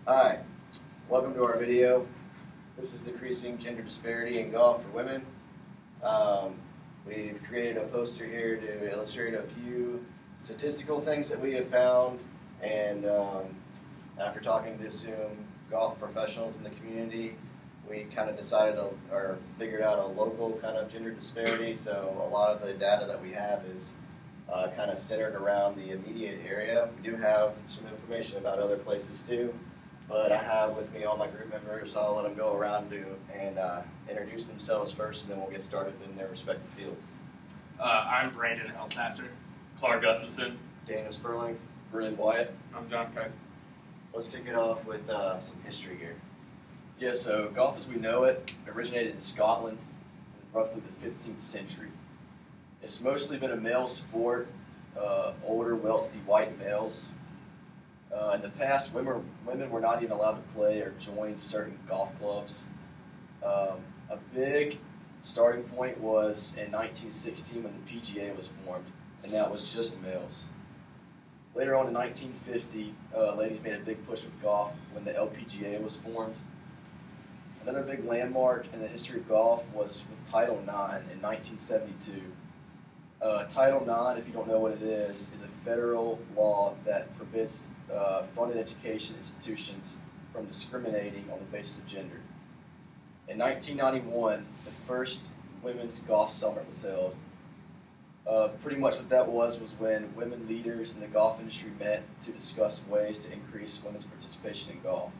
Hi, welcome to our video. This is decreasing gender disparity in golf for women. We've created a poster here to illustrate a few statistical things that we have found, and after talking to some golf professionals in the community, we kind of decided or figured out a local kind of gender disparity. So a lot of the data that we have is kind of centered around the immediate area. We do have some information about other places too, but I have with me all my group members, so I'll let them go around and introduce themselves first, and then we'll get started in their respective fields. I'm Brennan, Elsasser. Clark Gustafson. Daniel Spurling. Brennan, Wyatt. I'm John Kight. Let's kick it off with some history here. Yeah, so golf as we know it originated in Scotland in roughly the 15th century. It's mostly been a male sport, older, wealthy white males. In the past, women were not even allowed to play or join certain golf clubs. A big starting point was in 1916 when the PGA was formed, and that was just males. Later on in 1950, ladies made a big push with golf when the LPGA was formed. Another big landmark in the history of golf was with Title IX in 1972. Title IX, if you don't know what it is a federal law that forbids funded education institutions from discriminating on the basis of gender. In 1991, the first women's golf summit was held. Pretty much what that was when women leaders in the golf industry met to discuss ways to increase women's participation in golf.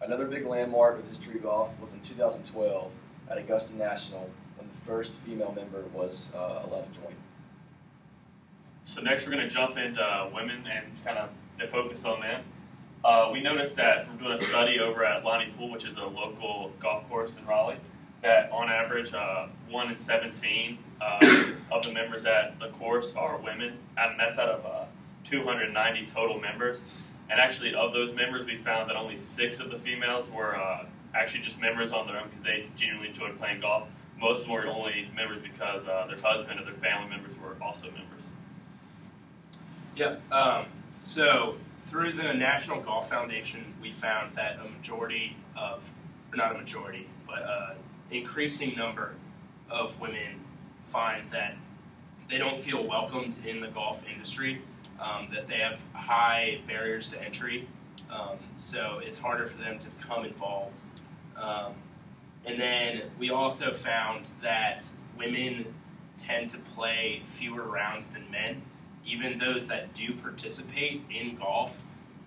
Another big landmark with the history of golf was in 2012 at Augusta National when the first female member was allowed to join. So next we're going to jump into women and kind of focus on them. We noticed that from doing a study over at Lonnie Pool, which is a local golf course in Raleigh, that on average 1 in 17 of the members at the course are women, and that's out of 290 total members. And actually, of those members, we found that only 6 of the females were actually just members on their own because they genuinely enjoyed playing golf. Most of them were only members because their husband or their family members were also members. Yep. So through the National Golf Foundation, we found that a majority of, or not a majority, but an increasing number of women find that they don't feel welcomed in the golf industry. That they have high barriers to entry, so it's harder for them to become involved. And then we also found that women tend to play fewer rounds than men. Even those that do participate in golf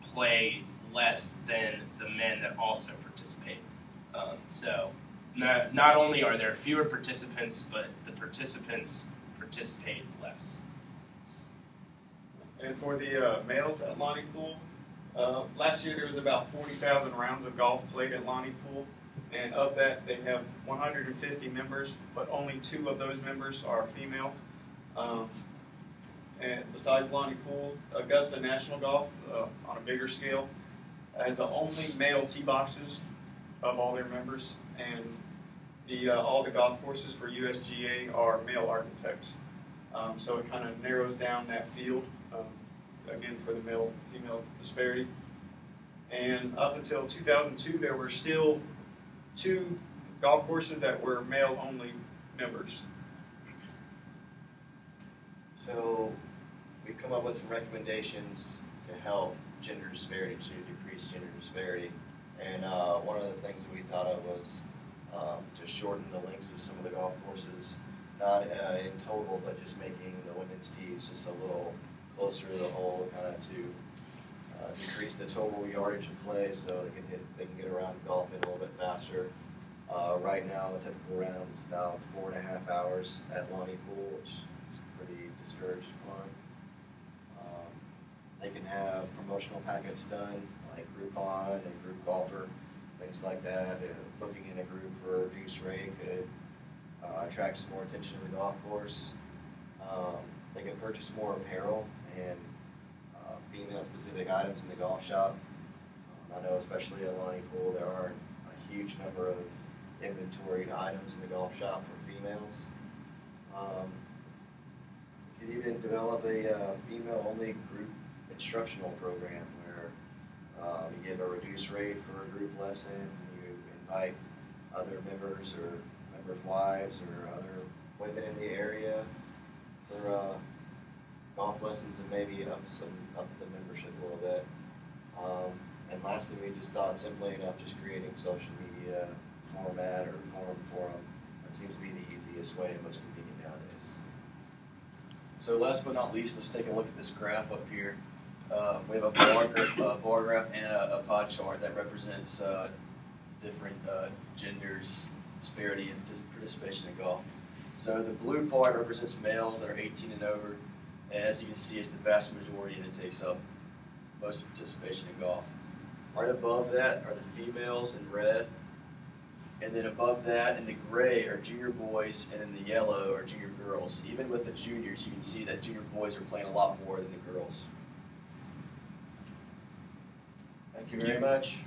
play less than the men that also participate. So not only are there fewer participants, but the participants participate less. And for the males at Lonnie Pool, last year there was about 40,000 rounds of golf played at Lonnie Pool, and of that they have 150 members, but only 2 of those members are female. And besides Lonnie Pool, Augusta National Golf, on a bigger scale, has the only male tee boxes of all their members, and all the golf courses for USGA are male architects. So it kind of narrows down that field, again, for the male-female disparity. And up until 2002, there were still 2 golf courses that were male-only members. So we've come up with some recommendations to help gender disparity, to decrease gender disparity. And one of the things that we thought of was to shorten the lengths of some of the golf courses, not in total, but just making the women's tees just a little closer to the hole, kind of to decrease the total yardage of play, so they can get around golfing a little bit faster. Right now, the typical round is about 4.5 hours at Lonnie Pool, which is pretty discouraged upon. They can have promotional packets done, like Groupon and Group Golfer, things like that. Booking in a group for a reduced rate could attract some more attention to the golf course. They can purchase more apparel and female-specific items in the golf shop. I know especially at Lonnie Pool there aren't a huge number of inventoried items in the golf shop for females. You could even develop a female-only group instructional program where you give a reduced rate for a group lesson. You invite other members or members' wives or other women in the area for golf lessons and maybe up the membership a little bit. And lastly, we just thought simply enough just creating social media format or forum. That seems to be the easiest way and most convenient nowadays. So last but not least, let's take a look at this graph up here. We have a bar graph and a pie chart that represents different genders, disparity, and participation in golf. So the blue part represents males that are 18 and over, and as you can see, it's the vast majority, and it takes up most of participation in golf. Right above that are the females in red, and then above that in the gray are junior boys, and in the yellow are junior girls. Even with the juniors, you can see that junior boys are playing a lot more than the girls. Thank you very much.